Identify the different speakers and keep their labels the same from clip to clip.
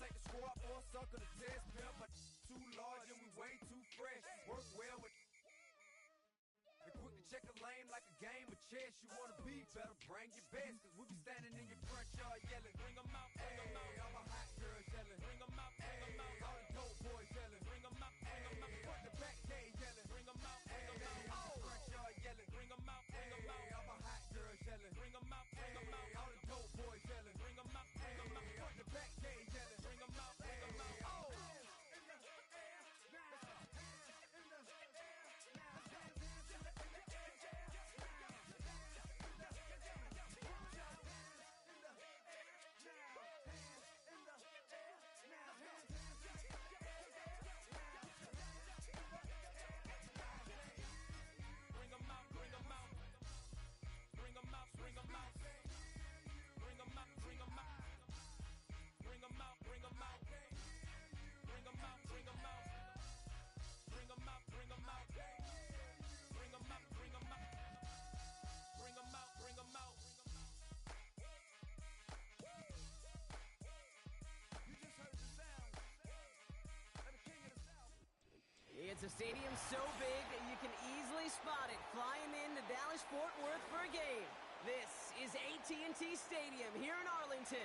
Speaker 1: take the squad for a sucker to test. Pimp, but too large and we way too fresh. Work well with. And quick to check a lane like a game of chess. You wanna be better, bring your best. Cause we be standing in your front yard yelling. Bring 'em out, bring 'em out. All my hot girls yelling. Bring 'em out, bring 'em out. All the dope boys yelling. Bring 'em out, bring 'em out. Front to back, they yelling. Bring 'em out, bring 'em out. Oh, front yard yelling. Bring 'em out, bring 'em out. All my hot girls yelling. Bring 'em out, bring 'em out. All the dope boys yelling. Bring 'em out, bring 'em out. Front to back, they yelling. Bring 'em out, bring 'em out. Oh.
Speaker 2: It's a stadium so big you can easily spot it flying into Dallas-Fort Worth for a game. This is AT&T Stadium here in Arlington.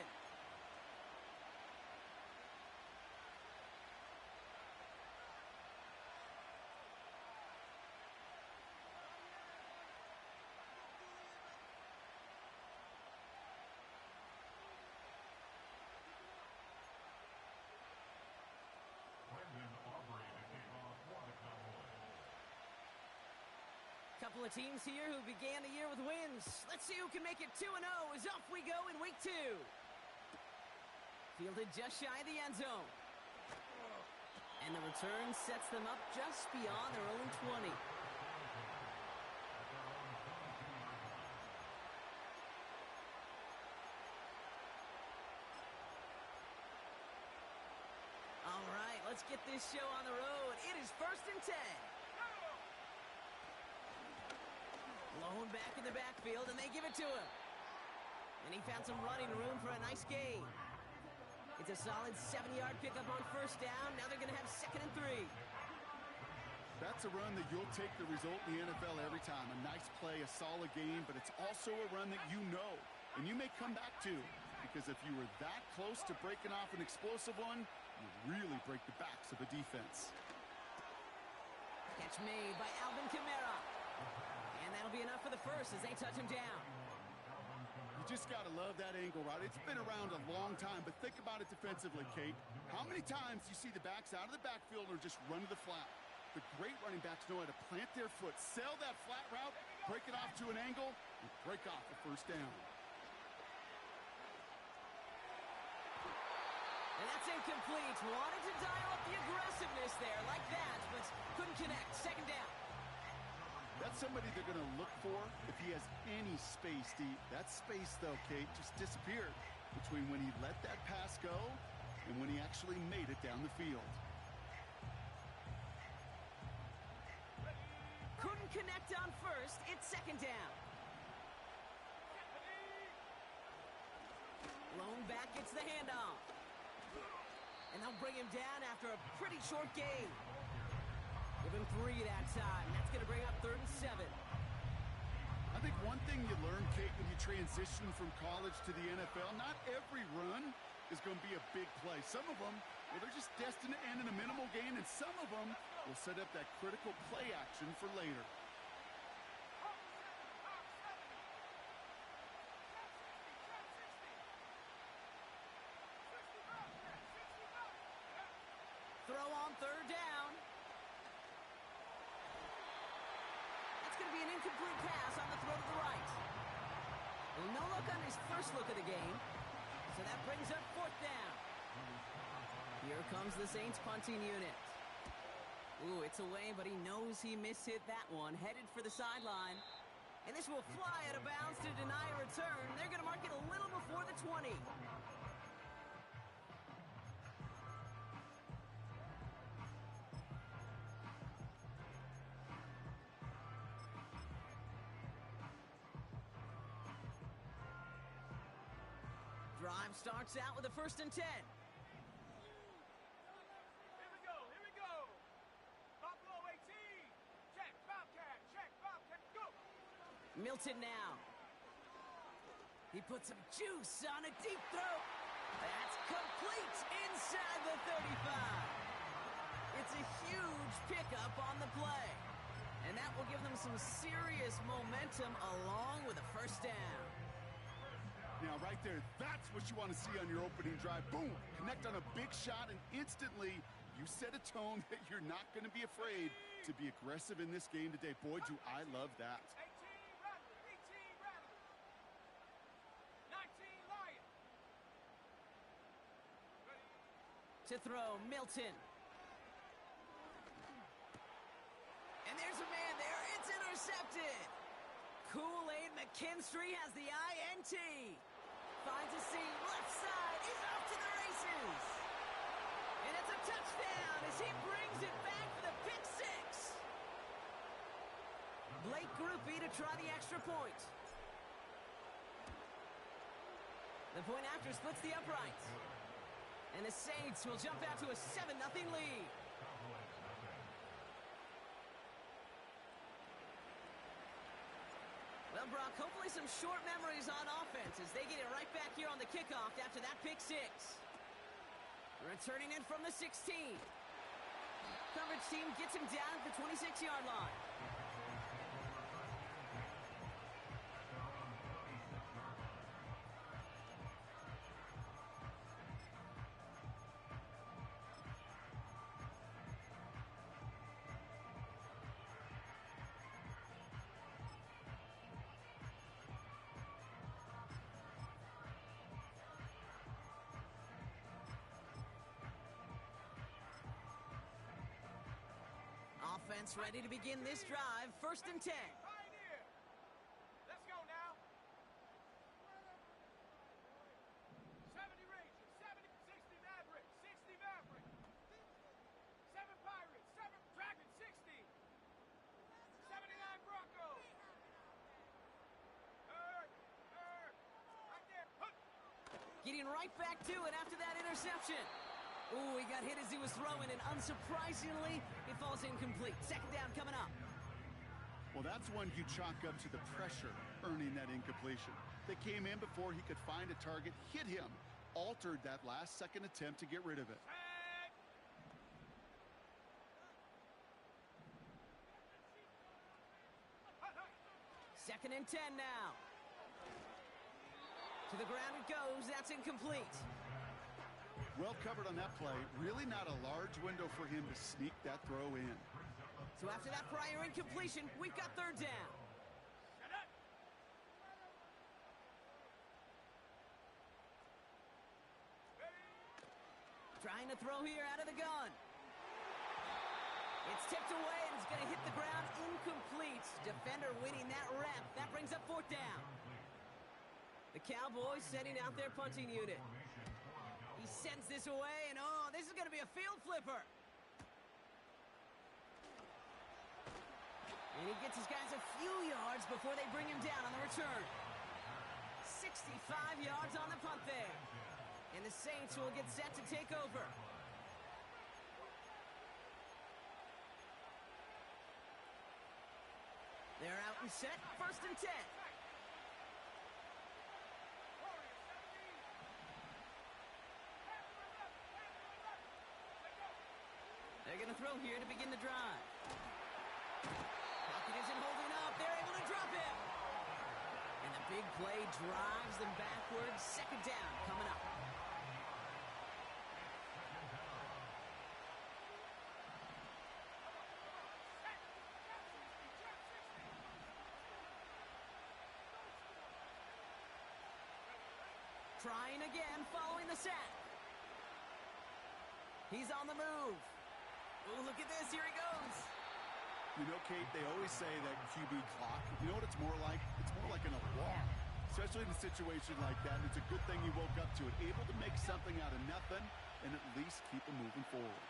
Speaker 2: Couple of teams here who began the year with wins. Let's see who can make it 2-0 as off we go in week 2. Fielded just shy of the end zone. And the return sets them up just beyond their own 20. All right, let's get this show on the road. It is 1st and 10. Blown back in the backfield, and they give it to him. And he found some running room for a nice gain. It's a solid 7-yard pickup on 1st down. Now they're going to have 2nd and 3.
Speaker 3: That's a run that you'll take the result in the NFL every time. A nice play, a solid game, but it's also a run that you know, and you may come back to. Because if you were that close to breaking off an explosive one, you really break the backs of a defense.
Speaker 2: Catch made by Alvin Kamara. And that'll be enough for the first as they touch him down.
Speaker 3: You just got to love that angle, right? It's been around a long time, but think about it defensively, Kate. How many times do you see the backs out of the backfield or just run to the flat? The great running backs know how to plant their foot, sell that flat route, break it off to an angle, and break off the 1st down.
Speaker 2: And that's incomplete. Wanted to dial up the aggressiveness there like that, but couldn't connect. 2nd down.
Speaker 3: That's somebody they're going to look for if he has any space deep. That space, though, Kate, just disappeared between when he let that pass go and when he actually made it down the field.
Speaker 2: Couldn't connect on 1st. It's 2nd down. Blown back gets the handoff. And they'll bring him down after a pretty short gain. Give him 3 that time. That's going to bring up 3rd and 7.
Speaker 3: I think one thing you learn, Kate, when you transition from college to the NFL, not every run is going to be a big play. Some of them, well, they're just destined to end in a minimal gain, and some of them will set up that critical play action for later.
Speaker 2: Throw on 3rd down. Going to be an incomplete pass on the throw to the right. Well, no look on his first look of the game, so that brings up 4th down. Here comes the Saints punting unit. Ooh, it's away, but he knows he mishit that one, headed for the sideline. And this will fly out of bounds to deny a return. They're going to mark it a little before the 20. Drive starts out with a 1st and 10. Milton now. He puts some juice on a deep throw. That's complete inside the 35. It's a huge pickup on the play. And that will give them some serious momentum along with a first down.
Speaker 3: Now, right there, that's what you want to see on your opening drive. Boom! Connect on a big shot, and instantly you set a tone that you're not going to be afraid to be aggressive in this game today. Boy, do I love that.
Speaker 1: 18 Rattler, 18 Rattler, 19 Lion.
Speaker 2: To throw, Milton. And there's a man there. It's intercepted. Kool-Aid McKinstry has the INT. Finds a seam, left side. He's off to the races. And it's a touchdown as he brings it back for the pick six. Blake Groupie to try the extra point. The point after splits the uprights. And the Saints will jump out to a 7-0 lead. Well, Brock, hopefully some short memories on offense as they get it right back here on the kickoff after that pick six. Returning in from the 16. Coverage team gets him down at the 26-yard line. Offense ready to begin this drive. 1st and 10.
Speaker 1: Pioneer. Let's go now. 70 Rangers, 70, 60 Maverick, 60 Maverick. 7 Pirates, 7 Dragon, 60. 79 Broncos. Right there. Hook.
Speaker 2: Getting right back to it after that interception. Ooh, he got hit as he was throwing, and unsurprisingly, it falls incomplete. 2nd down coming up.
Speaker 3: Well, that's one you chalk up to the pressure earning that incompletion. They came in before he could find a target, hit him, altered that last-second attempt to get rid of it.
Speaker 2: 2nd and 10 now. To the ground it goes. That's incomplete.
Speaker 3: Well covered on that play. Really not a large window for him to sneak that throw in.
Speaker 2: So after that prior incompletion, we've got 3rd down. Trying to throw here out of the gun. It's tipped away and it's going to hit the ground incomplete. Defender winning that rep. That brings up 4th down. The Cowboys setting out their punting unit. He sends this away, and oh, this is going to be a field flipper. And he gets his guys a few yards before they bring him down on the return. 65 yards on the punt there. And the Saints will get set to take over. They're out and set. 1st and 10. They're going to throw here to begin the drive. Pocket isn't holding up. They're able to drop him. And the big play drives them backwards. 2nd down coming up. Trying again following the sack. He's on the move. Oh, look at this. Here he goes.
Speaker 3: You know, Kate, they always say that QB clock, you know what it's more like? It's more like an alarm, especially in a situation like that. And it's a good thing you woke up to it, able to make something out of nothing and at least keep them moving forward.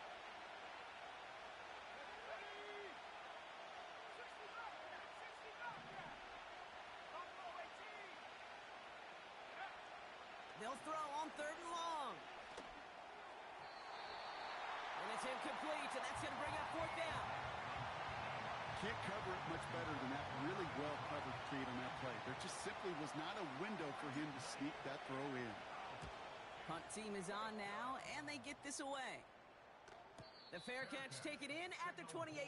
Speaker 2: They'll throw on 3rd and long. And it's incomplete, and that's going to bring up 4th down.
Speaker 3: can't cover it much better than that. Really well covered, Kate, on that play. There just simply was not a window for him to sneak that throw in.
Speaker 2: Punt team is on now, and they get this away. The fair catch taken in at the 28.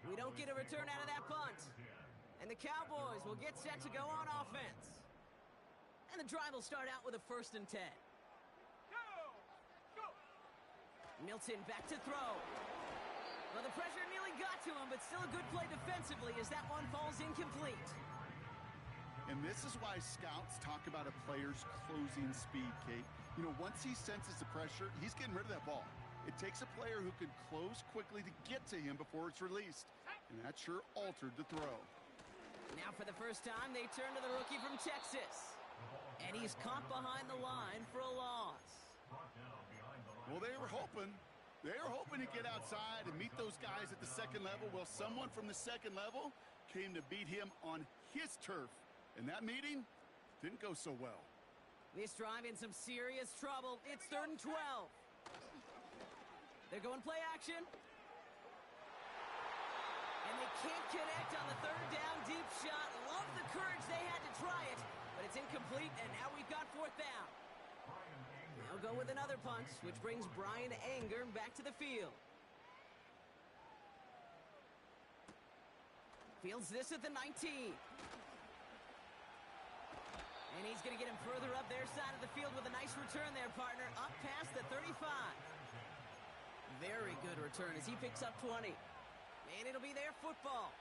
Speaker 2: We don't get a return out of that punt. And the Cowboys will get set to go on offense. And the drive will start out with a 1st and 10. Milton back to throw. Well, the pressure nearly got to him, but still a good play defensively as that one falls incomplete.
Speaker 3: And this is why scouts talk about a player's closing speed, Kate. You know, once he senses the pressure, he's getting rid of that ball. It takes a player who can close quickly to get to him before it's released. And that sure altered the throw.
Speaker 2: Now for the first time, they turn to the rookie from Texas. And he's caught behind the line for a loss.
Speaker 3: Well, they were hoping to get outside and meet those guys at the second level. Well, someone from the second level came to beat him on his turf. And that meeting didn't go so well.
Speaker 2: This drive in some serious trouble. It's 3rd and 12. They're going play action. And they can't connect on the 3rd down deep shot. Love the courage they had to try it, but it's incomplete, and now we've got 4th down. They'll go with another punt, which brings Brian Anger back to the field. Fields this at the 19. And he's going to get him further up their side of the field with a nice return there, partner, up past the 35. Very good return as he picks up 20. And it'll be their football.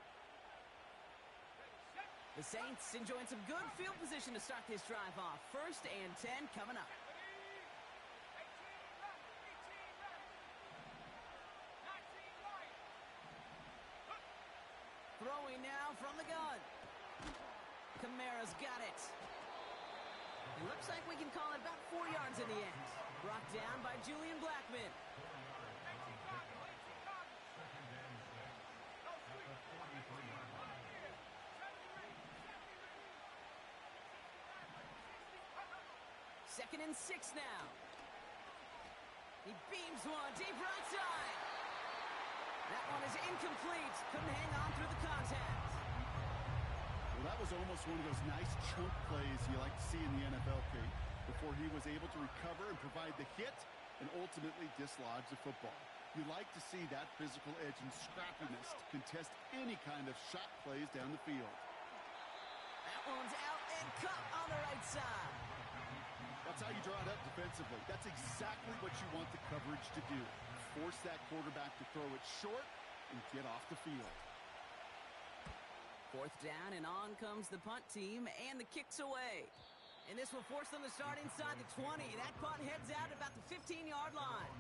Speaker 2: The Saints enjoying some good field position to start this drive off. 1st and 10 coming up. Throwing now from the gun. Kamara's got it. It looks like we can call it about 4 yards in the end. Brought down by Julian Blackman. Second and 6 now. He beams one deep right side. That one is incomplete. Couldn't hang on through the contact.
Speaker 3: Well, that was almost one of those nice chunk plays you like to see in the NFL, Kate, before he was able to recover and provide the hit and ultimately dislodge the football. You like to see that physical edge and scrappiness to contest any kind of shot plays down the field.
Speaker 2: That one's out and cut on the right side.
Speaker 3: That's how you draw it up defensively. That's exactly what you want the coverage to do. Force that quarterback to throw it short and get off the field.
Speaker 2: 4th down, and on comes the punt team, and the kick's away. And this will force them to start inside the 20. That punt heads out at about the 15-yard line.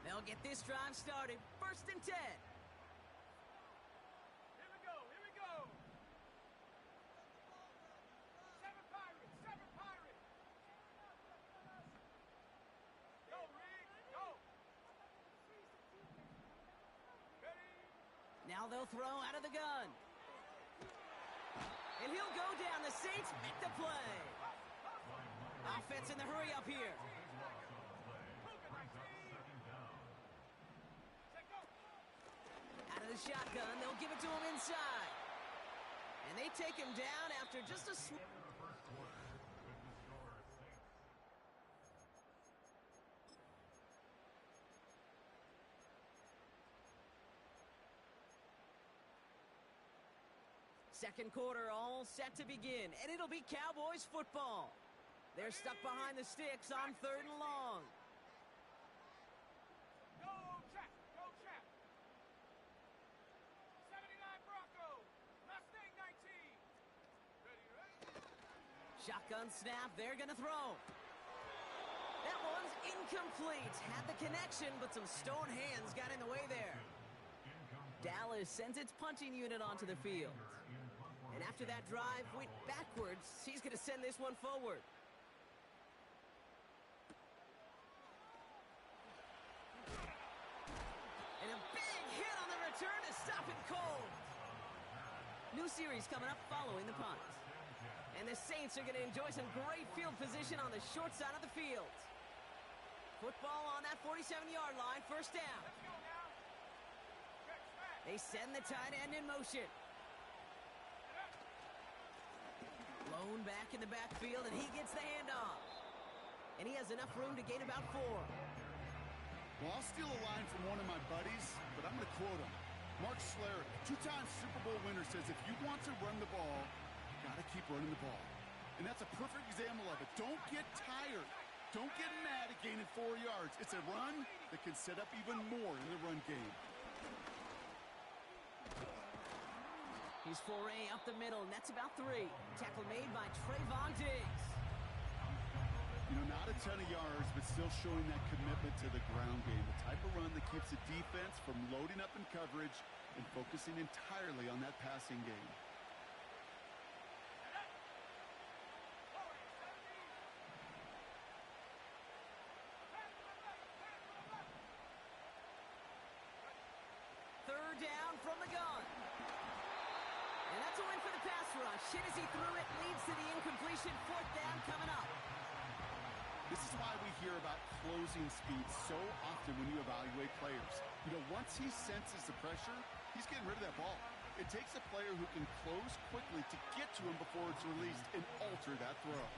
Speaker 2: They'll get this drive started. 1st and 10.
Speaker 1: Here we go, here we go. 7 Pirates, 7 Pirates. Go, Rick, go. Ready?
Speaker 2: Now they'll throw out of the gun. And he'll go down. The Saints make the play. Offense in the hurry up here. Out of the shotgun, they'll give it to him inside. And they take him down after just a Second quarter all set to begin, and it'll be Cowboys football. They're stuck behind the sticks on 3rd and long.
Speaker 1: Go, Jack, go, Jack. 79 Broncos, Mustang 19.
Speaker 2: Shotgun snap, they're going to throw. That one's incomplete. Had the connection, but some stone hands got in the way there. Dallas sends its punting unit onto the field. And after that drive went backwards, he's going to send this one forward. And a big hit on the return to stop it cold. New series coming up following the punt. And the Saints are going to enjoy some great field position on the short side of the field. Football on that 47-yard line, first down. They send the tight end in motion. Blown back in the backfield, and he gets the handoff. And he has enough room to gain about 4.
Speaker 3: Well, I'll steal a line from one of my buddies, but I'm going to quote him. Mark Schlereth, 2-time Super Bowl winner, says if you want to run the ball, you got to keep running the ball. And that's a perfect example of it. Don't get tired. Don't get mad at gaining 4 yards. It's a run that can set up even more in the run game.
Speaker 2: He's foray up the middle, and that's about 3. Tackle made by Trayvon Diggs.
Speaker 3: You know, not a ton of yards, but still showing that commitment to the ground game. The type of run that keeps the defense from loading up in coverage and focusing entirely on that passing game.
Speaker 2: Third down from the gun. And that's a win for the pass rush. Hit as he threw it, leads to the incompletion. Fourth down coming up.
Speaker 3: This is why we hear about closing speed so often when you evaluate players. You know, once he senses the pressure, he's getting rid of that ball. It takes a player who can close quickly to get to him before it's released and alter that throw.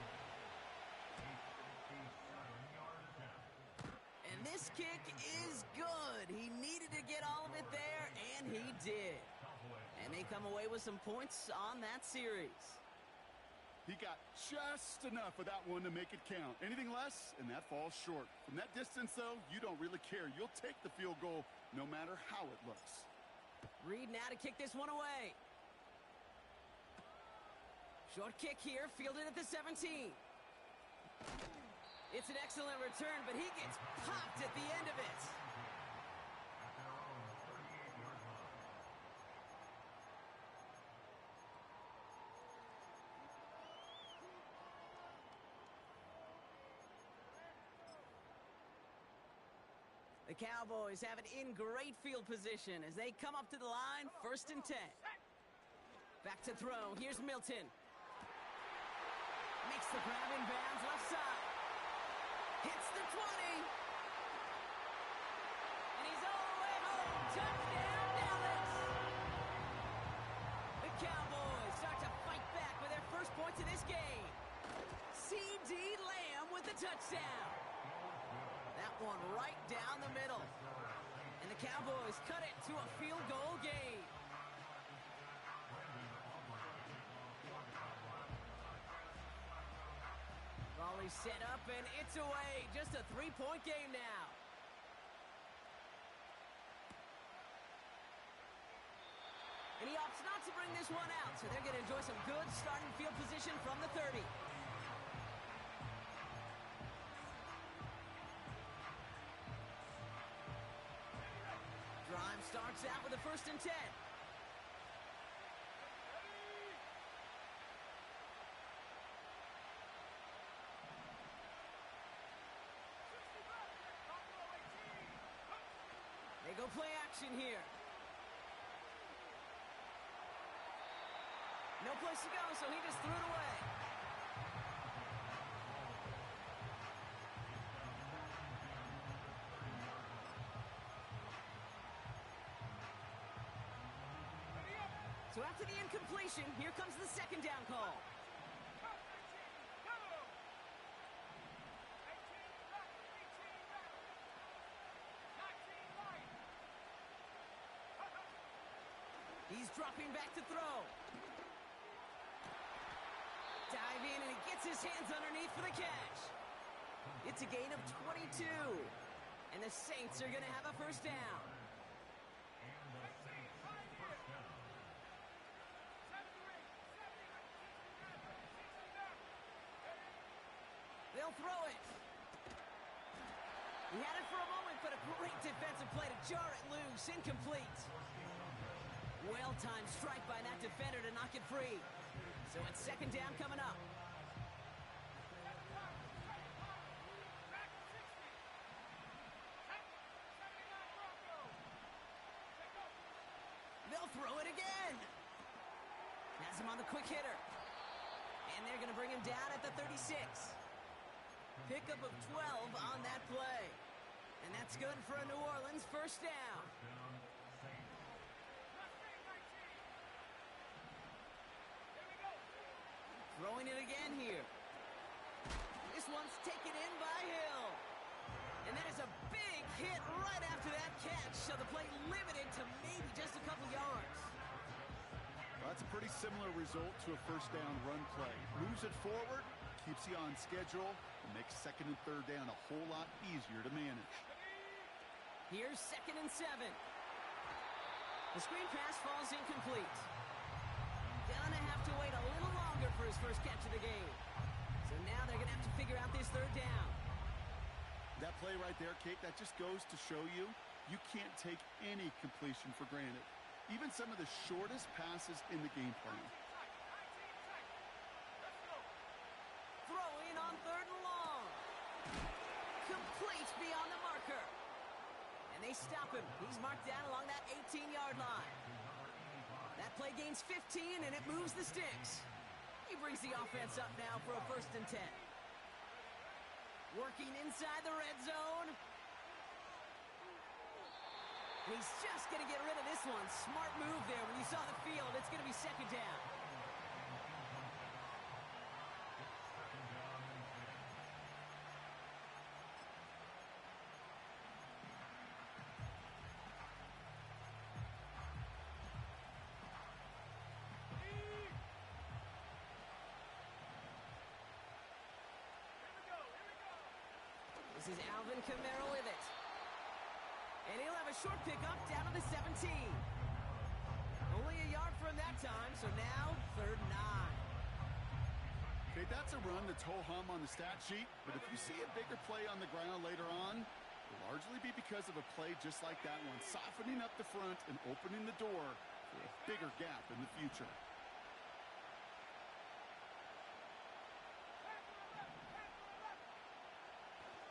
Speaker 2: And this kick is good. He needed to get all of it there, and he did. And they come away with some points on that series.
Speaker 3: He got just enough of that one to make it count. Anything less, and that falls short. From that distance, though, you don't really care. You'll take the field goal no matter how it looks.
Speaker 2: Reed now to kick this one away. Short kick here, fielded at the 17. It's an excellent return, but he gets popped at the end of it. The Cowboys have it in great field position as they come up to the line, 1st and 10. Back to throw. Here's Milton. Makes the grab in bounds, left side. Hits the 20. And he's all the way home. Touchdown, Dallas. The Cowboys start to fight back with their first points of this game. C.D. Lamb with the touchdown. That one right down the middle. And the Cowboys cut it to a field goal game. Volley set up, and it's away. Just a 3-point game now. And he opts not to bring this one out, so they're going to enjoy some good starting field position from the 30. Drive starts out with a 1st and 10. They go play action here. No place to go, so he just threw it away. So after the incompletion, here comes the 2nd down call. He's dropping back to throw. Dive in, and he gets his hands underneath for the catch. It's a gain of 22. And the Saints are going to have a 1st down. jar it loose, incomplete. Well-timed strike by that defender to knock it free. So it's second down coming up. They'll throw it again. Has him on the quick hitter. And they're going to bring him down at the 36. Pickup of 12 on that play. And that's good for a New Orleans first down. Throwing it again here. This one's taken in by Hill. And that is a big hit right after that catch. So the play limited to maybe just a couple yards.
Speaker 3: Well, that's a pretty similar result to a first down run play. Moves it forward, keeps you on schedule, and makes second and third down a whole lot easier to manage.
Speaker 2: Here's 2nd and 7. The screen pass falls incomplete. Gonna have to wait a little longer for his first catch of the game. So now they're gonna have to figure out this third down.
Speaker 3: That play right there, Kate, that just goes to show you can't take any completion for granted. Even some of the shortest passes in the game plan.
Speaker 2: Throwing on 3rd and long. Complete beyond the marker. And they stop him. He's marked down along that 18-yard line. That play gains 15, and it moves the sticks. He brings the offense up now for a 1st and 10. Working inside the red zone. He's just going to get rid of this one. Smart move there. When you saw the field, it's going to be second down. This is Alvin Kamara with it. And he'll have a short pickup down to the 17. Only a yard from that time, so now 3rd and 9.
Speaker 3: Okay, that's a run that's ho-hum on the stat sheet, but if you see a bigger play on the ground later on, it'll largely be because of a play just like that one, softening up the front and opening the door for a bigger gap in the future.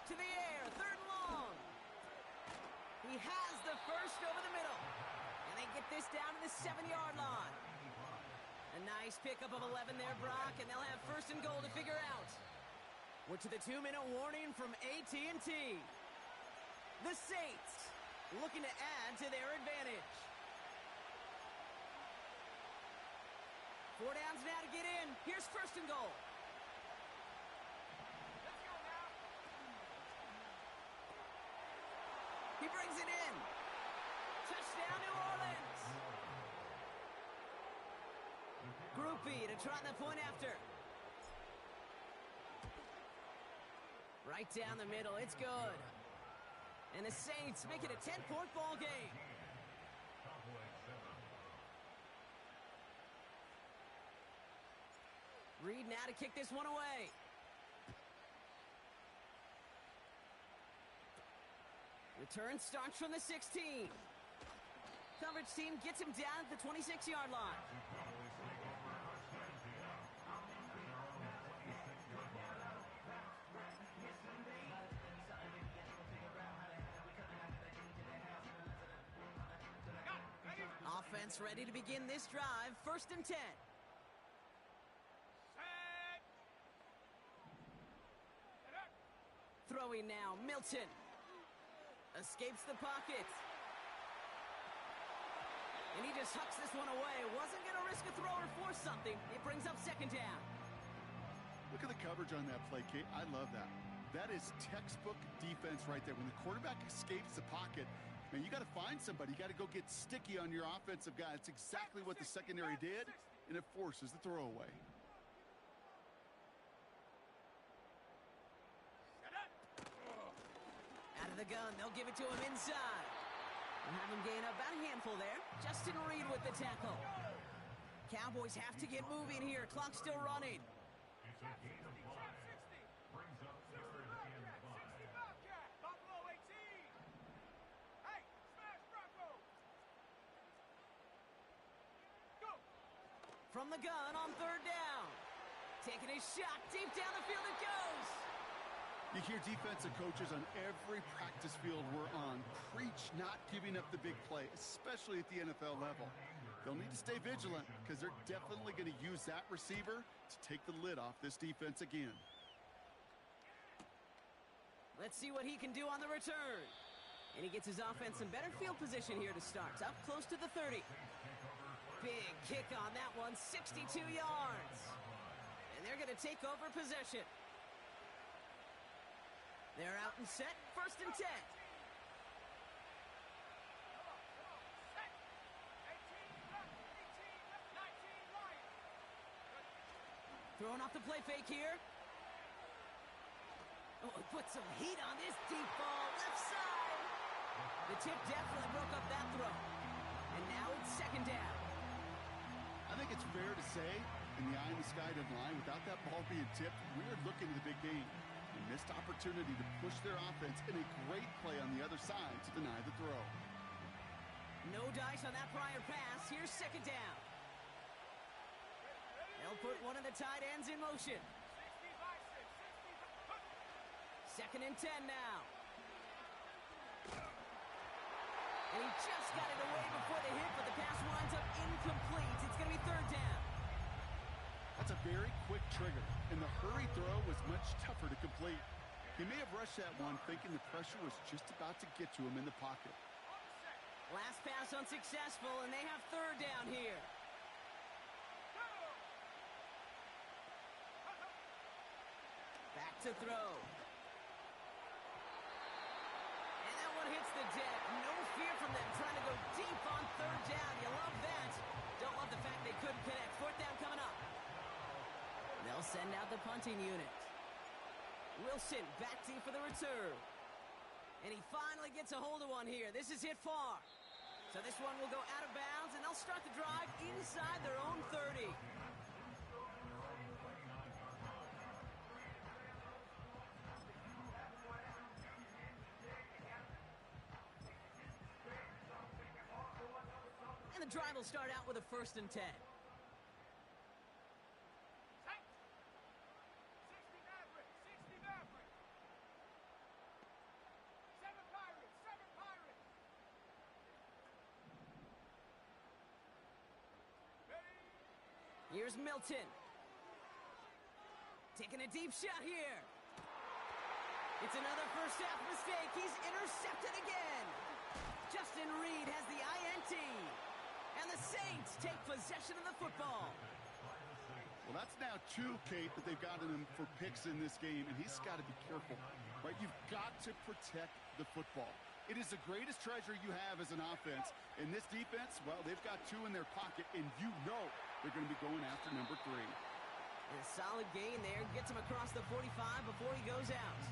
Speaker 2: To the air, 3rd and long. He has the first over the middle. And they get this down to the 7-yard line. A nice pickup of 11 there, Brock, and they'll have 1st and goal to figure out. We're to the 2-minute warning from AT&T. The Saints looking to add to their advantage. 4 downs now to get in. Here's 1st and goal. He brings it in. Touchdown, New Orleans. Groupie to try the point after. Right down the middle. It's good. And the Saints make it a 10-point ball game. Reed now to kick this one away. Return starts from the 16. Coverage team gets him down at the 26-yard line. Offense ready to begin this drive. 1st and 10. Throwing now, Milton. Escapes the pocket. And he just hucks this one away. Wasn't going to risk a throw or force something. It brings up 2nd down.
Speaker 3: Look at the coverage on that play, Kate. I love that. That is textbook defense right there. When the quarterback escapes the pocket, man, you got to find somebody. You got to go get sticky on your offensive guy. It's exactly what the secondary did, and it forces the throwaway.
Speaker 2: Out of the gun, they'll give it to him inside. We'll have him gain about a handful there. Justin Reed with the tackle. Cowboys have to get moving here. Clock still running. from the gun on third down. Taking his shot, deep down the field it goes.
Speaker 3: You hear defensive coaches on every practice field we're on preach not giving up the big play, especially at the NFL level. They'll need to stay vigilant because they're definitely going to use that receiver to take the lid off this defense again.
Speaker 2: Let's see what he can do on the return. And he gets his offense in better field position here to start. Up close to the 30. Big kick on that one, 62 yards. And they're going to take over possession. They're out and set, 1st and 10. Throwing off the play fake here. Oh, put some heat on this deep ball, left side. The tip definitely broke up that throw. And now it's 2nd down.
Speaker 3: I think it's fair to say, in the eye in the sky line, without that ball being tipped, we're looking at the big game. A missed opportunity to push their offense in a great play on the other side to deny the throw.
Speaker 2: No dice on that prior pass. Here's 2nd down. They'll put one of the tight ends in motion. 2nd and 10 now. And he just got it away before the hit, but the pass winds up incomplete. It's going to be 3rd down.
Speaker 3: That's a very quick trigger, and the hurry throw was much tougher to complete. He may have rushed that one thinking the pressure was just about to get to him in the pocket.
Speaker 2: Last pass unsuccessful, and they have 3rd down here. Back to throw. And that one hits the deck. No fear from them trying to go deep on 3rd down. You love that. Don't love the fact they couldn't connect. 4th down coming up. They'll send out the punting unit. Wilson back deep for the return. And he finally gets a hold of one here. This is hit far. So this one will go out of bounds, and they'll start the drive inside their own 30. And the drive will start out with a 1st and 10. Here's Milton. Taking a deep shot here. It's another first half mistake. He's intercepted again. Justin Reed has the INT. And the Saints take possession of the football.
Speaker 3: Well, that's now 2, Kate, that they've gotten him for picks in this game, and he's got to be careful, right? You've got to protect the football. It is the greatest treasure you have as an offense. In this defense, well, they've got 2 in their pocket, and you know they're going to be going after number 3.
Speaker 2: And a solid gain there. Gets him across the 45 before he goes out.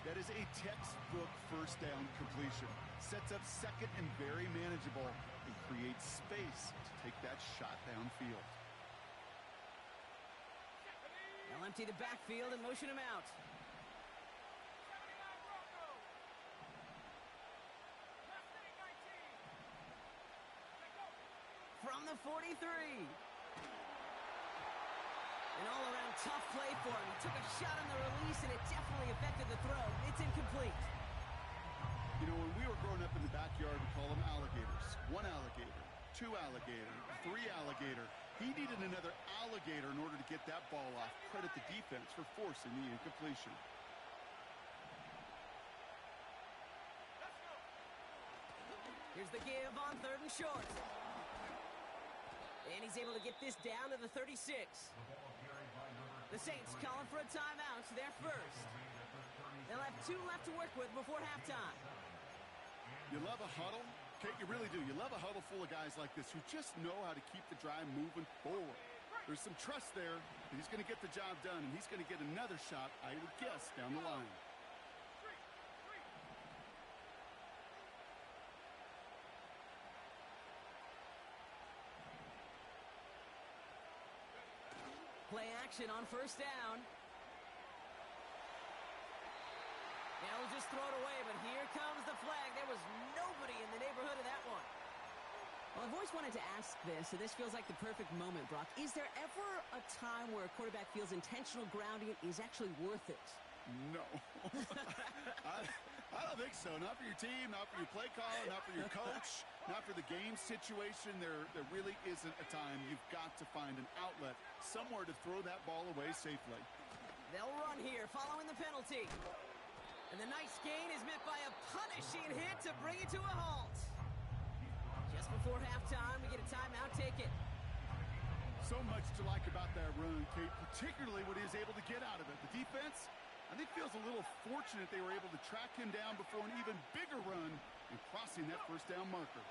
Speaker 3: That is a textbook 1st down completion. Sets up 2nd and very manageable and creates space to take that shot downfield.
Speaker 2: They'll empty the backfield and motion him out. From the 43. An all-around tough play for him. He took a shot on the release, and it definitely affected the throw. It's incomplete.
Speaker 3: You know, when we were growing up in the backyard, we call them alligators. 1 alligator, 2 alligator, 3 alligator. He needed another alligator in order to get that ball off. Credit the defense for forcing the incompletion.
Speaker 2: Here's the give on 3rd and short. And he's able to get this down to the 36. The Saints calling for a timeout. They're first. They'll have 2 left to work with before halftime.
Speaker 3: You love a huddle? Kate, you really do. You love a huddle full of guys like this who just know how to keep the drive moving forward. There's some trust there that he's going to get the job done, and he's going to get another shot, I would guess, down the line.
Speaker 2: Play action on 1st down. They'll just throw it away, but here comes the flag. There was nobody in the neighborhood of that one. Well, I've always just wanted to ask this, and this feels like the perfect moment, Brock. Is there ever a time where a quarterback feels intentional grounding is actually worth it?
Speaker 3: No. I don't think so. Not for your team, not for your play caller, not for your coach, not for the game situation. There really isn't a time. You've got to find an outlet, somewhere to throw that ball away safely.
Speaker 2: They'll run here following the penalty. And the nice gain is met by a punishing hit to bring it to a halt. Just before halftime, we get a timeout. Take it.
Speaker 3: So much to like about that run, Kate, particularly what he was able to get out of it. The defense, I think, feels a little fortunate they were able to track him down before an even bigger run and crossing that first down marker.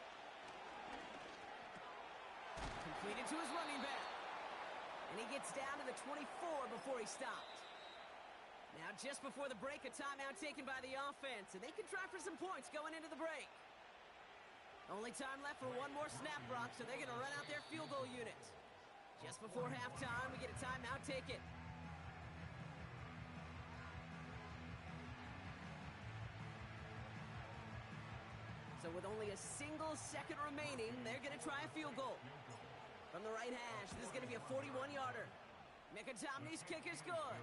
Speaker 2: Completed to his running back. And he gets down to the 24 before he stopped. Now, just before the break, a timeout taken by the offense, and they can try for some points going into the break. Only time left for one more snap, Brock, so they're going to run out their field goal unit. Just before halftime, we get a timeout. Take it. So with only a single second remaining, they're going to try a field goal. From the right hash, this is going to be a 41-yarder. Mickatommy's kick is good.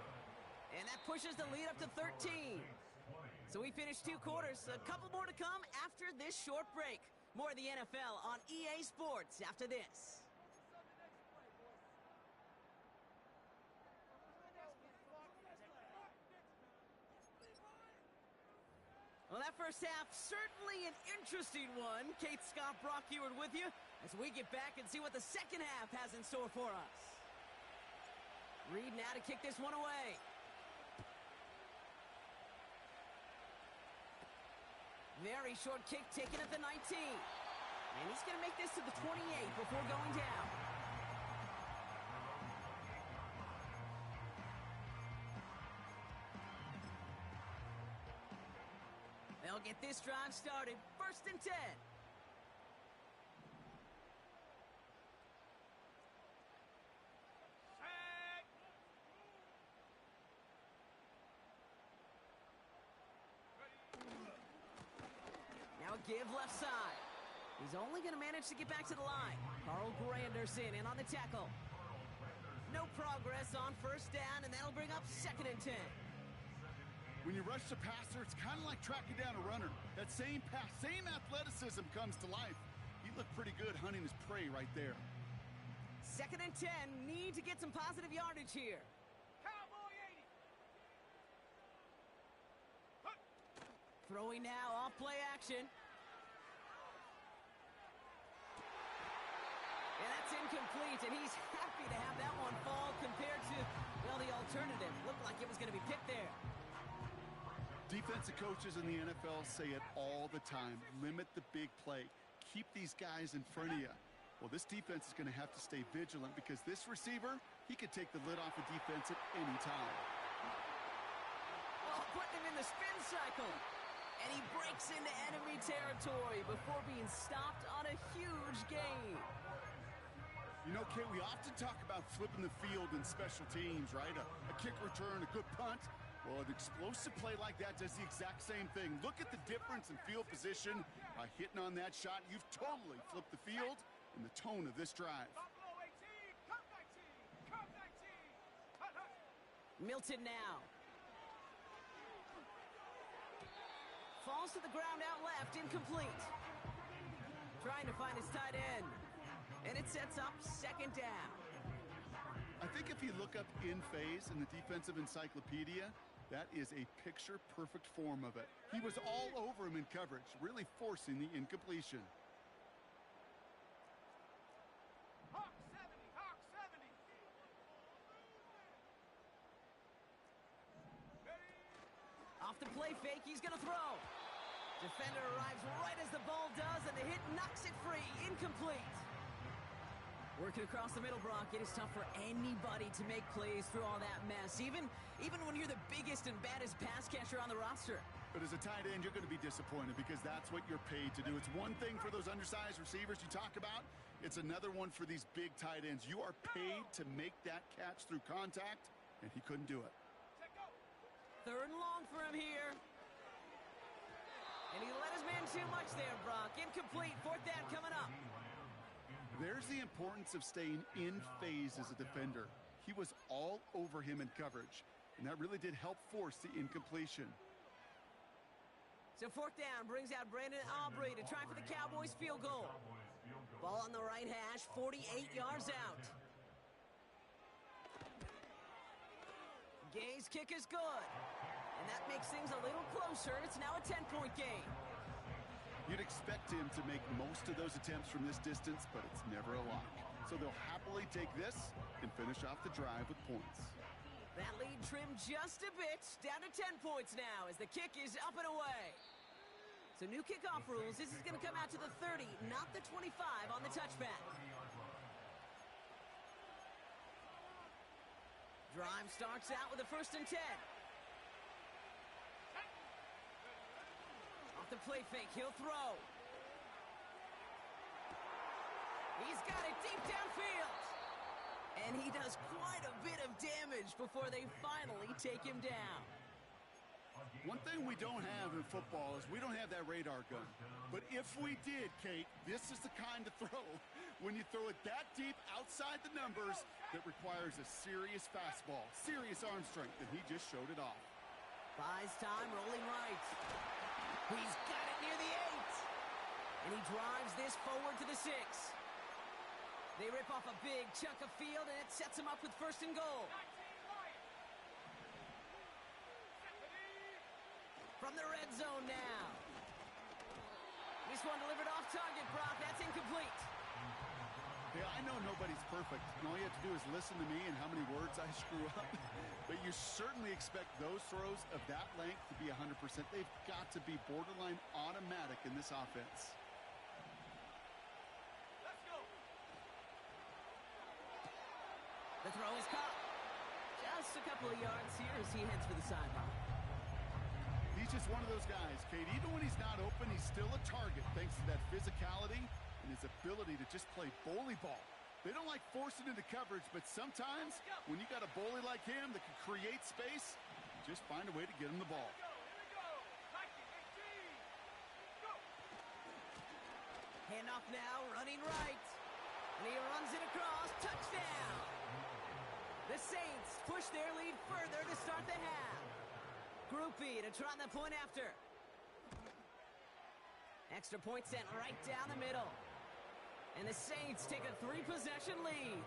Speaker 2: And that pushes the lead up to 13. So we finished 2 quarters. A couple more to come after this short break. More of the NFL on EA Sports after this. Well, that first half, certainly an interesting one. Kate, Scott, Brock Eward with you as we get back and see what the second half has in store for us. Reed now to kick this one away. Very short kick taken at the 19. And he's going to make this to the 28 before going down. They'll get this drive started. 1st and 10. Now a give left side. He's only going to manage to get back to the line. Carl Granderson in on the tackle. No progress on 1st down, and that'll bring up 2nd and 10.
Speaker 3: When you rush the passer, it's kind of like tracking down a runner. That same pass, same athleticism comes to life. He looked pretty good hunting his prey right there.
Speaker 2: 2nd and 10, need to get some positive yardage here.
Speaker 1: Cowboy 80.
Speaker 2: Throwing now, off play action. And that's incomplete, and he's happy to have that one fall compared to, well, the alternative. Looked like it was going to be picked there.
Speaker 3: Defensive coaches in the NFL say it all the time. Limit the big play. Keep these guys in front of you. Well, this defense is going to have to stay vigilant because this receiver, he could take the lid off a defense at any time.
Speaker 2: Oh, putting him in the spin cycle. And he breaks into enemy territory before being stopped on a huge gain.
Speaker 3: You know, Kate, we often talk about flipping the field in special teams, right? A kick return, a good punt. Well, an explosive play like that does the exact same thing. Look at the difference in field position. By hitting on that shot, you've totally flipped the field and the tone of this drive.
Speaker 2: Milton now. Falls to the ground out left, incomplete. Trying to find his tight end. And it sets up 2nd down.
Speaker 3: I think if you look up in phase in the defensive encyclopedia, that is a picture-perfect form of it. He was all over him in coverage, really forcing the incompletion.
Speaker 1: Hawk 70, Hawk 70.
Speaker 2: Off the play fake, he's going to throw. Defender arrives right as the ball does, and the hit knocks it free. Incomplete. Working across the middle, Brock, it is tough for anybody to make plays through all that mess, even when you're the biggest and baddest pass catcher on the roster.
Speaker 3: But as a tight end, you're going to be disappointed because that's what you're paid to do. It's one thing for those undersized receivers you talk about. It's another one for these big tight ends. You are paid to make that catch through contact, and he couldn't do it.
Speaker 2: 3rd and long for him here. And he let his man too much there, Brock. Incomplete. 4th down coming up.
Speaker 3: There's the importance of staying in phase as a defender. He was all over him in coverage, and that really did help force the incompletion.
Speaker 2: So fourth down brings out Brandon Aubrey to try for the Cowboys field goal. Ball on the right hash, 48 yards out. Gay's kick is good, and that makes things a little closer. It's now a 10-point game.
Speaker 3: You'd expect him to make most of those attempts from this distance, but it's never a lock. So they'll happily take this and finish off the drive with points.
Speaker 2: That lead trimmed just a bit, down to 10 points now as the kick is up and away. So new kickoff rules, this is going to come out to the 30, not the 25 on the touchback. Drive starts out with a 1st and 10. Off the play fake, he'll throw. He's got it deep downfield. And he does quite a bit of damage before they finally take him down.
Speaker 3: One thing we don't have in football is we don't have that radar gun. But if we did, Kate, this is the kind of throw, when you throw it that deep outside the numbers, that requires a serious fastball, serious arm strength, and he just showed it off.
Speaker 2: Buys time, rolling right. He's got it near the 8. And he drives this forward to the 6. They rip off a big chunk of field, and it sets him up with 1st and goal. From the red zone now. This one delivered off target, Brock. That's incomplete.
Speaker 3: Yeah, I know nobody's perfect, and all you have to do is listen to me and how many words I screw up. But you certainly expect those throws of that length to be 100%. They've got to be borderline automatic in this offense.
Speaker 1: Let's go.
Speaker 2: The throw is caught. Just a couple of yards here as he heads for the sideline.
Speaker 3: He's just one of those guys, Kate. Even when he's not open, he's still a target thanks to that physicality and his ability to just play bully ball. They don't like forcing into coverage, but sometimes when you got a bully like him that can create space, you just find a way to get him the ball.
Speaker 2: Handoff now, running right. And he runs it across. Touchdown! The Saints push their lead further to start the half. Group B to try the point after. Extra point sent right down the middle. And the Saints take a 3-possession lead.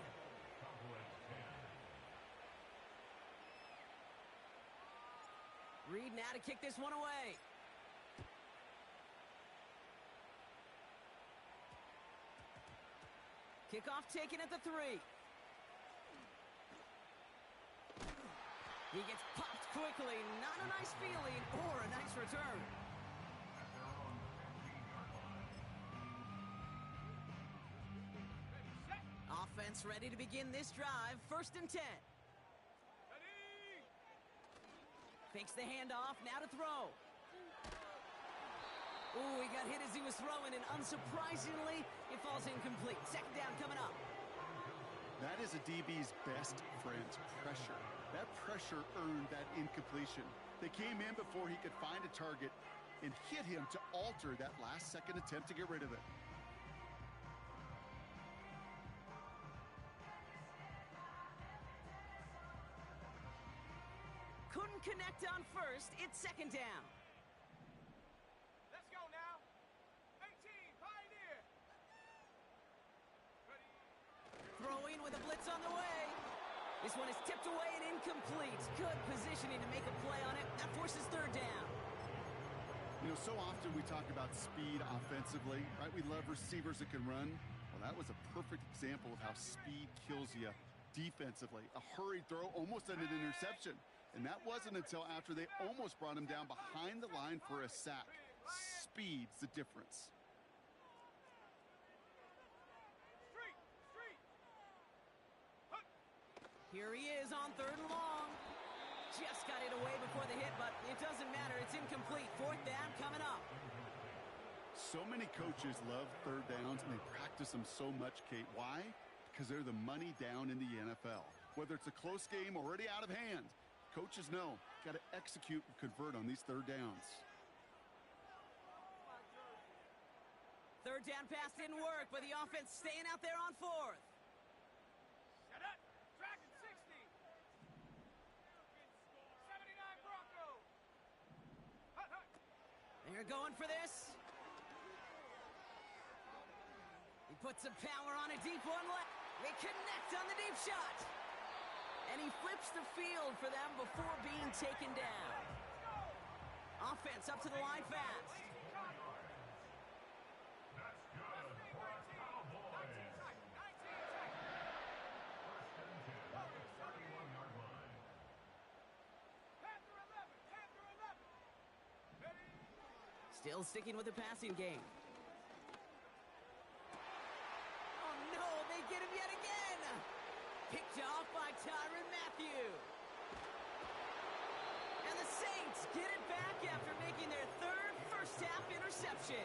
Speaker 2: Reed now to kick this one away. Kickoff taken at the 3. He gets popped quickly. Not a nice feeling or a nice return. Offense ready to begin this drive. 1st and 10. Fakes the handoff. Now to throw. Ooh, he got hit as he was throwing, and unsurprisingly, it falls incomplete. 2nd down coming up.
Speaker 3: That is a DB's best friend, pressure. That pressure earned that incompletion. They came in before he could find a target and hit him to alter that last-second attempt to get rid of it.
Speaker 2: Couldn't connect on 1st. It's 2nd down.
Speaker 1: Let's go now. 18, Pioneer.
Speaker 2: Throwing with a blitz on the way. This one is tipped away and incomplete. Good positioning to make a play on it. That forces 3rd down.
Speaker 3: You know, so often we talk about speed offensively, right? We love receivers that can run. Well, that was a perfect example of how speed kills you defensively. A hurried throw, almost an interception. And that wasn't until after they almost brought him down behind the line for a sack. Speed's the difference.
Speaker 2: Here he is on 3rd and long. Just got it away before the hit, but it doesn't matter. It's incomplete. 4th down coming up.
Speaker 3: So many coaches love 3rd downs, and they practice them so much, Kate. Why? Because they're the money down in the NFL. Whether it's a close game already out of hand, coaches know, got to execute and convert on these 3rd downs.
Speaker 2: Third down pass didn't work, but the offense staying out there on fourth.
Speaker 1: Shut up! Dragon 60! 79 Broncos! Hut, hut!
Speaker 2: They're going for this. He puts some power on a deep one. They connect on the deep shot. And he flips the field for them before being taken down. Offense up to the line fast. Still sticking with the passing game. Oh no, they get him yet again. Picked off by Tyrann Mathieu. And the Saints get it back after making their third first-half interception.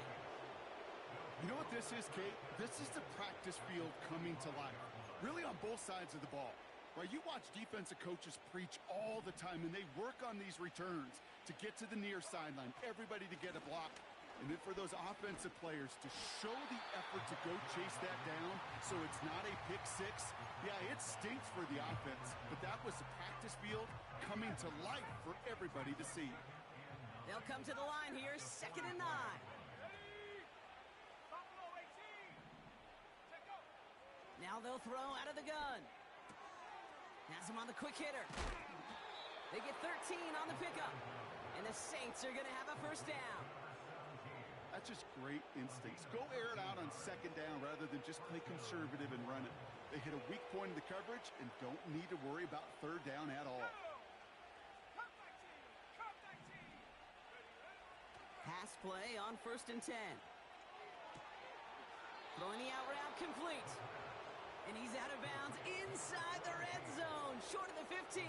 Speaker 3: You know what this is, Kate? This is the practice field coming to life. Really on both sides of the ball. Right? You watch defensive coaches preach all the time, and they work on these returns to get to the near sideline, everybody to get a block. And then for those offensive players to show the effort to go chase that down so it's not a pick six. Yeah, it stinks for the offense, but that was the practice field coming to life for everybody to see.
Speaker 2: They'll come to the line here, 2nd and 9. Now they'll throw out of the gun. Has him on the quick hitter. They get 13 on the pickup. And the Saints are going to have a first down.
Speaker 3: That's just great instincts. Go air it out on 2nd down rather than just play conservative and run it. They hit a weak point in the coverage and don't need to worry about 3rd down at all.
Speaker 2: Pass play on 1st and 10. Throwing the out route complete. And he's out of bounds inside the red zone, short of the 15.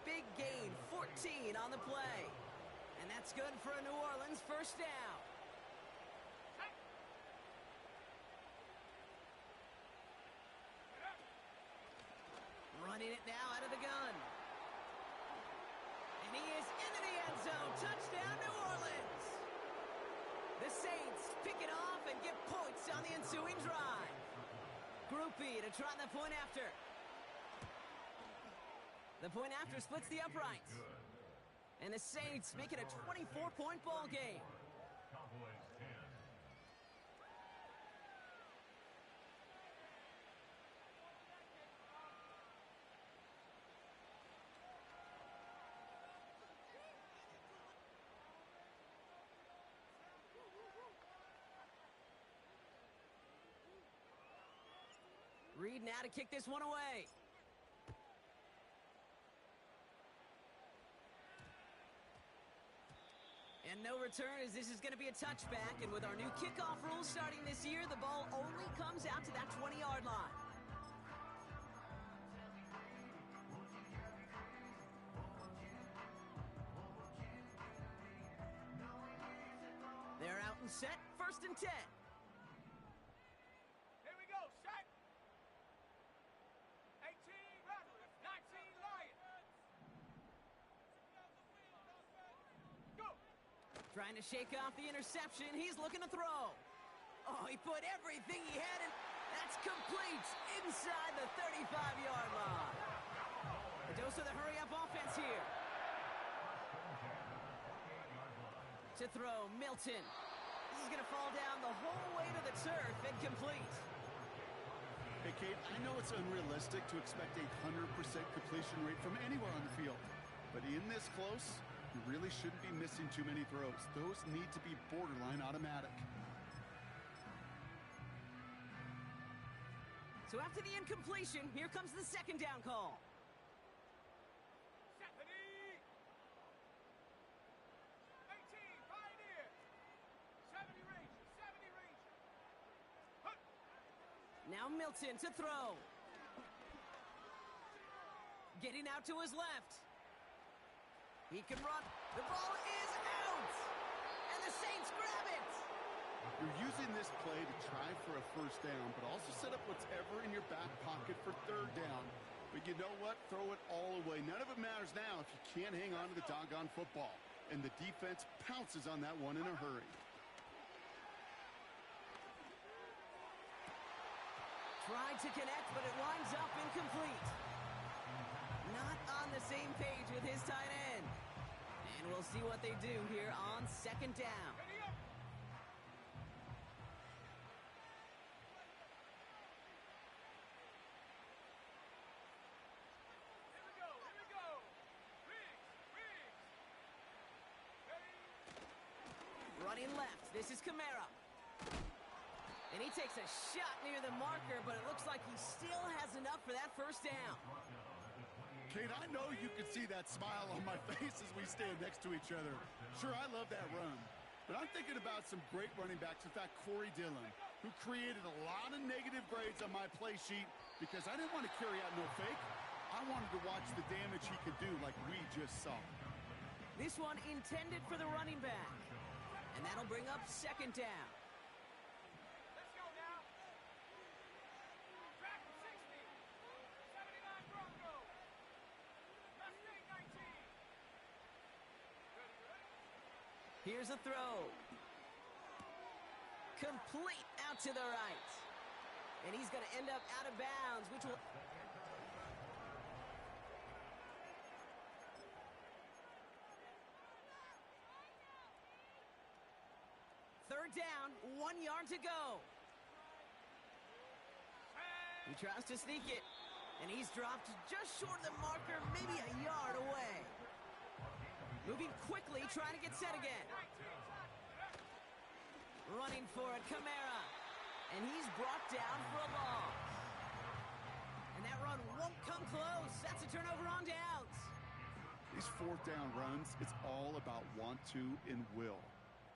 Speaker 2: Big gain, 14 on the play. And that's good for a New Orleans first down. Running it now out of the gun. And he is into the end zone. Touchdown, New Orleans. The Saints pick it off and get points on the ensuing drive. Groupie to try the point after. The point after splits the uprights. And the Saints make it a 24-point ball game.
Speaker 4: Cowboys 10.
Speaker 2: Reed now to kick this one away. And no return, as this is going to be a touchback. And with our new kickoff rules starting this year, the ball only comes out to that 20-yard line. They're out and set, 1st and 10.
Speaker 1: Here we go, set. 18 Rattlers, 19 Lions. Go.
Speaker 2: Trying to shake off the interception. He's looking to throw. Oh, he put everything he had in. That's complete inside the 35-yard line. A dose of the hurry-up offense here. To throw, Milton. This is going to fall down the whole way to the turf and complete.
Speaker 3: Hey, Kate, I know it's unrealistic to expect a 100% completion rate from anywhere on the field. But in this close, you really shouldn't be missing too many throws. Those need to be borderline automatic.
Speaker 2: So after the incompletion, here comes the 2nd down call.
Speaker 1: Stephanie. 18 Pioneer. 70 Rangers. Hut.
Speaker 2: Now Milton to throw. Getting out to his left. He can run. The ball is out. And the Saints grab it.
Speaker 3: You're using this play to try for a first down, but also set up whatever in your back pocket for 3rd down. But you know what? Throw it all away. None of it matters now if you can't hang on to the doggone football. And the defense pounces on that one in a hurry.
Speaker 2: Tried to connect, but it winds up incomplete. Not on the same page with his tight end. And we'll see what they do here on second down. Running left, this is Kamara. And he takes a shot near the marker, but it looks like he still has enough for that first down.
Speaker 3: Kate, I know you can see that smile on my face as we stand next to each other. Sure, I love that run. But I'm thinking about some great running backs. In fact, Corey Dillon, who created a lot of negative grades on my play sheet because I didn't want to carry out no fake. I wanted to watch the damage he could do like we just saw.
Speaker 2: This one intended for the running back. And that'll bring up second down.
Speaker 1: Let's go now. Track 60. 79 Broncos. Mustang 19.
Speaker 2: Here's a throw. Complete out to the right. And he's going to end up out of bounds, which will... Third down, 1 yard to go. He tries to sneak it, and he's dropped just short of the marker, maybe a yard away. Moving quickly, trying to get set again. Running for it, Kamara. And he's brought down for a loss. And that run won't come close. That's a turnover on downs.
Speaker 3: These fourth down runs, it's all about want to and will.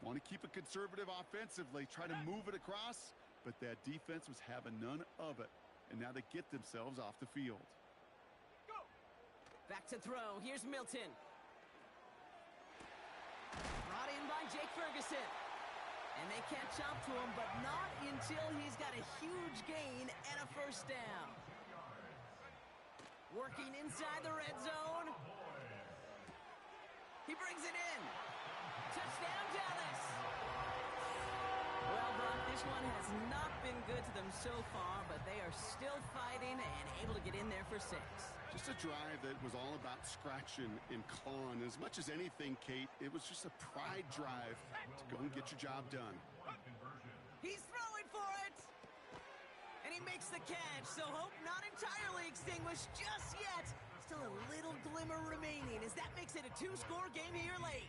Speaker 3: Want to keep it conservative offensively, try to move it across, but that defense was having none of it. And now they get themselves off the field.
Speaker 1: Go.
Speaker 2: Back to throw. Here's Milton. Brought in by Jake Ferguson. And they catch up to him, but not until he's got a huge gain and a first down. Working inside the red zone. He brings it in. Touchdown, Dallas. Well, Brock, this one has not been good to them so far, but they are still fighting and able to get in there for 6.
Speaker 3: Just a drive that was all about scratching and clawing. As much as anything, Kate, it was just a pride drive to go and get your job done.
Speaker 2: He's throwing for it. And he makes the catch, so hope not entirely extinguished just yet. Still a little glimmer remaining as that makes it a 2-score game here late.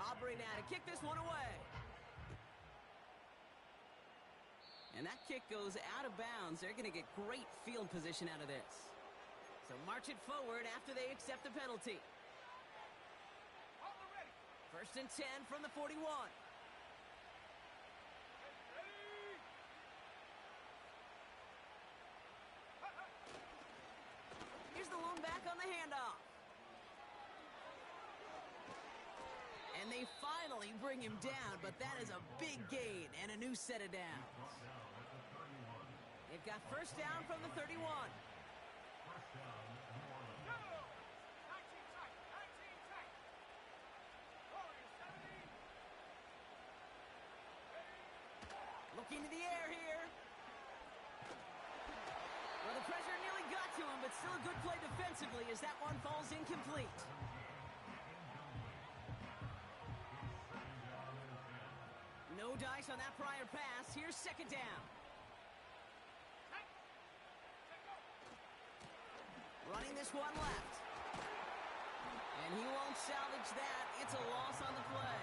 Speaker 2: Aubrey now to kick this one away. And that kick goes out of bounds. They're going to get great field position out of this. So march it forward after they accept the penalty. First and 10 from the 41. Here's the lone back on the handoff. And they finally bring him down, but that is a big gain and a new set of downs. They've got first down from the 31. Looking to the air here. Well, the pressure nearly got to him, but still a good play defensively as that one falls incomplete. No dice on that prior pass. Here's second down. Running this one left. And he won't salvage that. It's a loss on the play.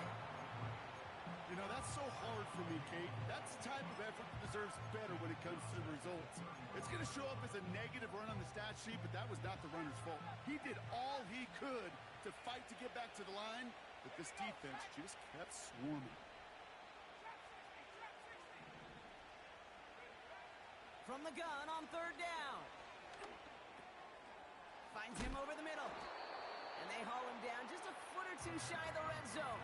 Speaker 3: You know, that's so hard for me, Kate. That's the type of effort that deserves better when it comes to the results. It's going to show up as a negative run on the stat sheet, but that was not the runner's fault. He did all he could to fight to get back to the line, but this defense just kept swarming.
Speaker 2: From the gun on third down. Finds him over the middle. And they haul him down just a foot or two shy of the red zone.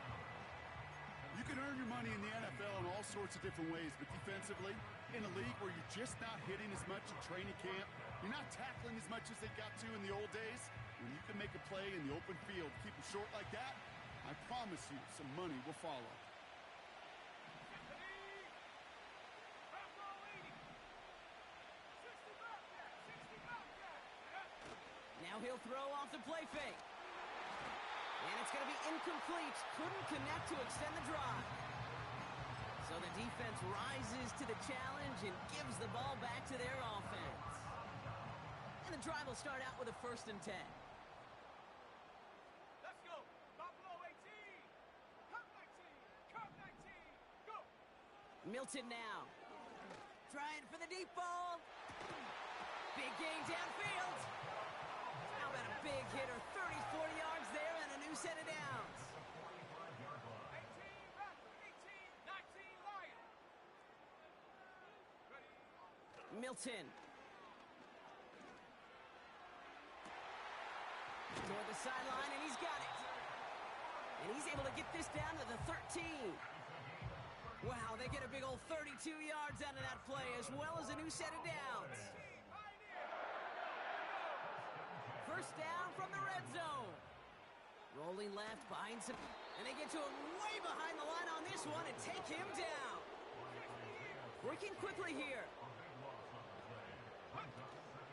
Speaker 3: You can earn your money in the NFL in all sorts of different ways, but defensively, in a league where you're just not hitting as much in training camp, you're not tackling as much as they got to in the old days, when you can make a play in the open field, keep them short like that, I promise you some money will follow.
Speaker 2: he'll throw off the play fake. And it's going to be incomplete. Couldn't connect to extend the drive. So the defense rises to the challenge and gives the ball back to their offense. And the drive will start out with a 1st and 10.
Speaker 1: Let's go. Buffalo 18. Cup 19. Cup 19. Go.
Speaker 2: Milton now. Trying for the deep ball. Big gain downfield. How about a big hitter? 30, 40 yards there and a new set of downs.
Speaker 1: 18, Lions.
Speaker 2: Milton. Toward the sideline, and he's got it. And he's able to get this down to the 13. Wow, they get a big old 32 yards out of that play, as well as a new set of downs. First down from the red zone. Rolling left behind some, and they get to him way behind the line on this one and take him down. Working quickly here.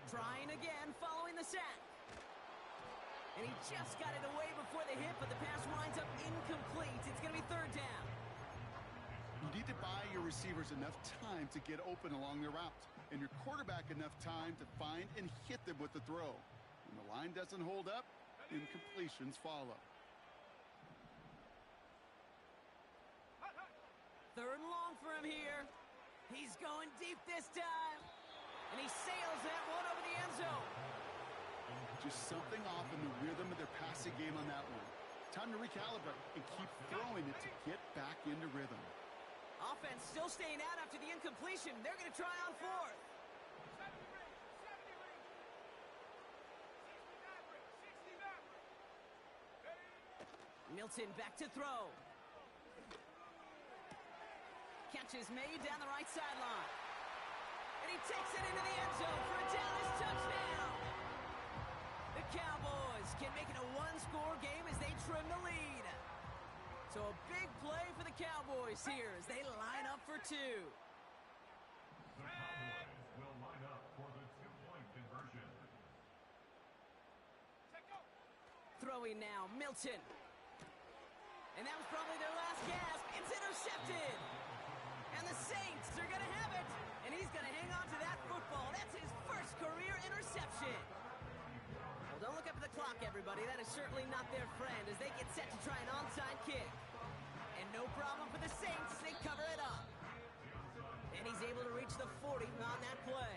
Speaker 2: Trying again, following the sack. And he just got it away before the hit, but the pass winds up incomplete. It's going to be 3rd down.
Speaker 3: You need to buy your receivers enough time to get open along their route, and your quarterback enough time to find and hit them with the throw. When the line doesn't hold up, incompletions follow.
Speaker 2: 3rd and long for him here. He's going deep this time. And he sails that one over the end zone.
Speaker 3: Just something off in the rhythm of their passing game on that one. Time to recalibrate and keep throwing it to get back into rhythm.
Speaker 2: Offense still staying out after the incompletion. They're going to try on 4th. Milton back to throw. Catch is made down the right sideline. And he takes it into the end zone for a Dallas touchdown. The Cowboys can make it a 1-score game as they trim the lead. So a big play for the Cowboys here as they line up for 2.
Speaker 4: The Cowboys will line up for the 2-point conversion.
Speaker 2: Throwing now, Milton. And that was probably their last gasp. It's intercepted. And the Saints are going to have it. And he's going to hang on to that football. That's his first career interception. Well, don't look up at the clock, everybody. That is certainly not their friend as they get set to try an onside kick. And no problem for the Saints. They cover it up. And he's able to reach the 40 on that play.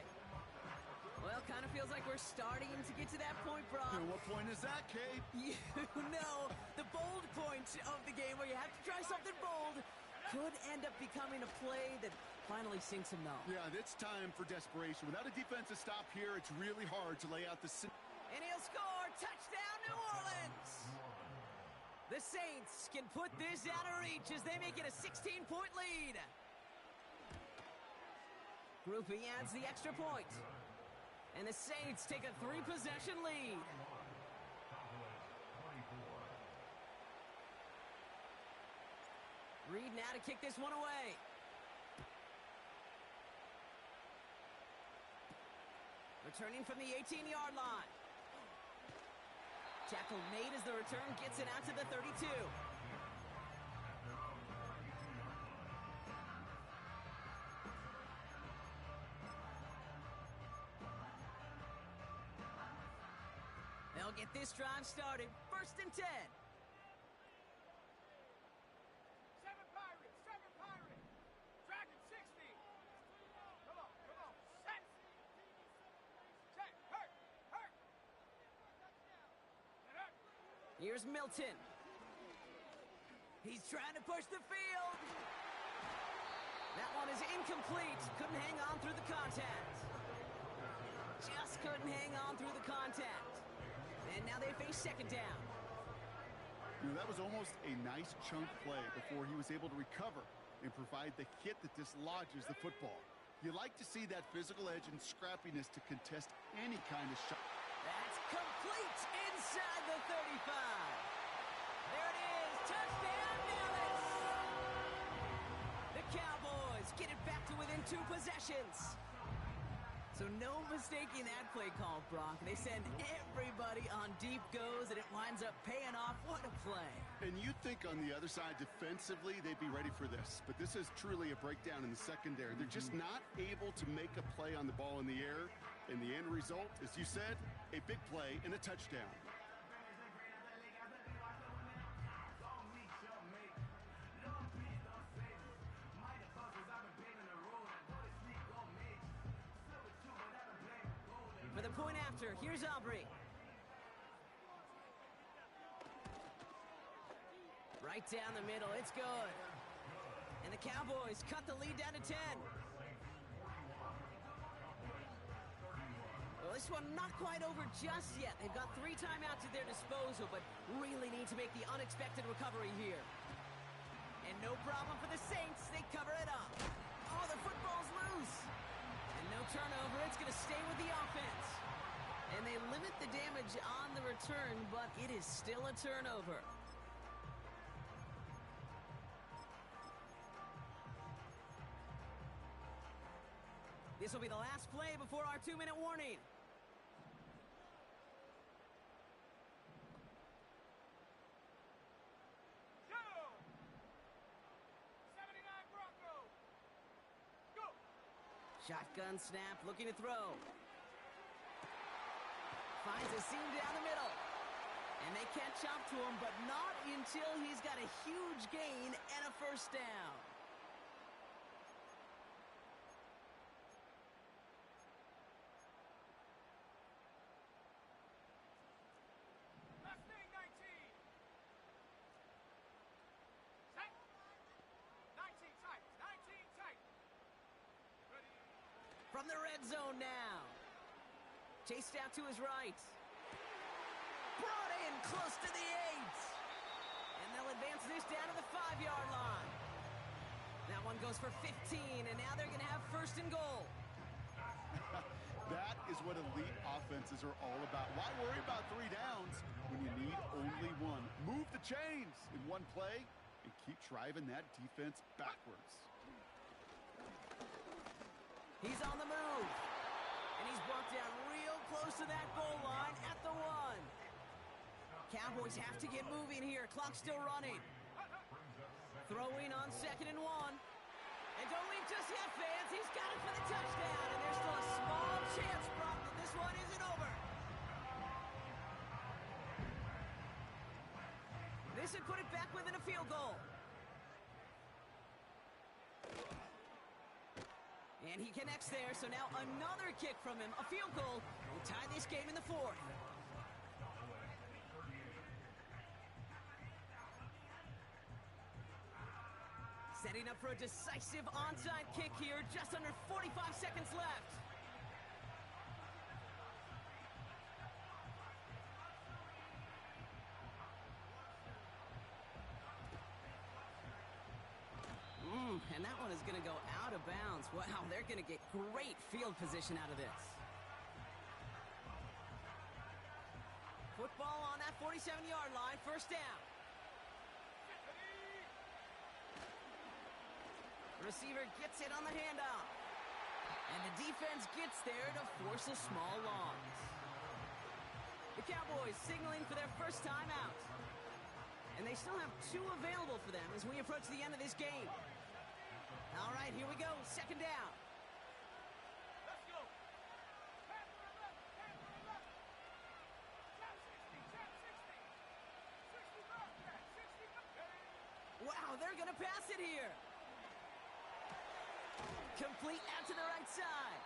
Speaker 2: Well, kind of feels like we're starting to get to that point, Brock.
Speaker 3: And what point is that, Kate?
Speaker 2: You know, the bold point of the game where you have to try something bold could end up becoming a play that finally sinks him, though.
Speaker 3: Yeah, it's time for desperation. Without a defensive stop here, it's really hard to lay out the...
Speaker 2: And he'll score! Touchdown, New Orleans! The Saints can put this out of reach as they make it a 16-point lead. Groupie adds the extra point. And the Saints take a 3-possession lead. Reed now to kick this one away. Returning from the 18-yard line. Tackle made as the return gets it out to the 32. They'll get this drive started. 1st and 10.
Speaker 1: 7 Pirates. Dragon 60. Come on. Set. Hurt.
Speaker 2: Here's Milton. He's trying to push the field. That one is incomplete. Couldn't hang on through the contact. Just couldn't hang on through the contact. And now they face 2nd down.
Speaker 3: You know, that was almost a nice chunk play before he was able to recover and provide the hit that dislodges the football. You like to see that physical edge and scrappiness to contest any kind of shot.
Speaker 2: That's complete inside the 35. There it is. Touchdown, Dallas. The Cowboys get it back to within 2 possessions. So no mistaking that play call, Brock. They send everybody on deep goes, and it winds up paying off. What a play.
Speaker 3: And you'd think on the other side, defensively, they'd be ready for this. But this is truly a breakdown in the secondary. They're just not able to make a play on the ball in the air. And the end result, as you said, a big play and a touchdown.
Speaker 2: For the point after, here's Aubrey. Right down the middle, it's good. And the Cowboys cut the lead down to 10. Well, this one not quite over just yet. They've got 3 timeouts at their disposal, but really need to make the unexpected recovery here. And no problem for the Saints. They cover it up. Oh, the football's loose. And no turnover. It's going to stay with the offense. And they limit the damage on the return, but it is still a turnover. This will be the last play before our 2-minute warning. Shotgun snap, looking to throw. Finds a seam down the middle. And they catch up to him, but not until he's got a huge gain and a first down. From the red zone now. Chased out to his right. Brought in close to the 8. And they'll advance this down to the 5-yard line. That one goes for 15, and now they're going to have first and goal.
Speaker 3: That is what elite offenses are all about. Why worry about 3 downs when you need only 1? Move the chains in one play and keep driving that defense backwards.
Speaker 2: He's on the move. And he's brought down real close to that goal line at the 1. Cowboys have to get moving here. Clock's still running. Throwing on 2nd and 1. And don't leave just yet, fans. He's got it for the touchdown. And there's still a small chance, Brock, that this one isn't over. This would put it back within a field goal. And he connects there, so now another kick from him. A field goal will tie this game in the 4th. Setting up for a decisive onside kick here. Just under 45 seconds left. And that one is going to go out of bounds. Wow, they're going to get great field position out of this. Football on that 47-yard line, first down. Receiver gets it on the handoff. And the defense gets there to force a small loss. The Cowboys signaling for their first timeout. And they still have 2 available for them as we approach the end of this game. All right, here we go. 2nd down.
Speaker 1: Let's go.
Speaker 2: Wow, they're going to pass it here. Complete out to the right side.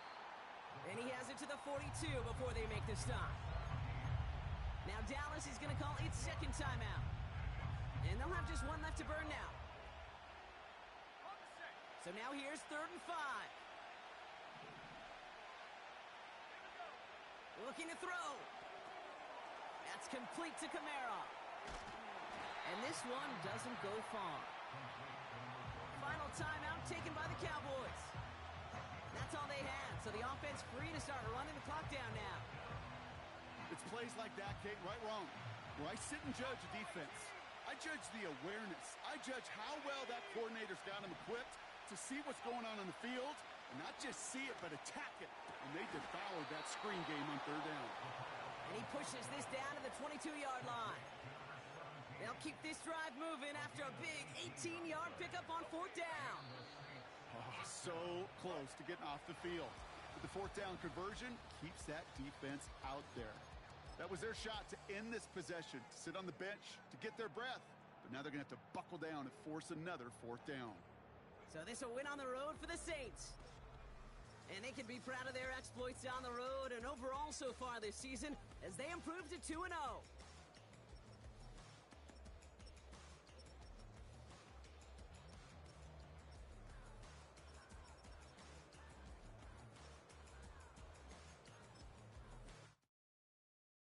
Speaker 2: And he has it to the 42 before they make the stop. Now Dallas is going to call its 2nd timeout. And they'll have just 1 left to burn now. So now here's 3rd and 5. Looking to throw. That's complete to Kamara. And this one doesn't go far. Final timeout taken by the Cowboys. That's all they had, so the offense free to start running the clock down now.
Speaker 3: It's plays like that, Kate, right wrong, where I sit and judge a defense. I judge the awareness. I judge how well that coordinator's got him equipped to see what's going on the field And not just see it, but attack it. And they devoured that screen game on third down.
Speaker 2: And he pushes this down to the 22-yard line. They'll keep this drive moving after a big 18-yard pickup on fourth down.
Speaker 3: Oh, so close to getting off the field. But the fourth down conversion keeps that defense out there. That was their shot to end this possession, to sit on the bench, to get their breath. But now they're going to have to buckle down and force another fourth down.
Speaker 2: So this will win on the road for the Saints. And they can be proud of their exploits down the road and overall so far this season as they improve to 2-0.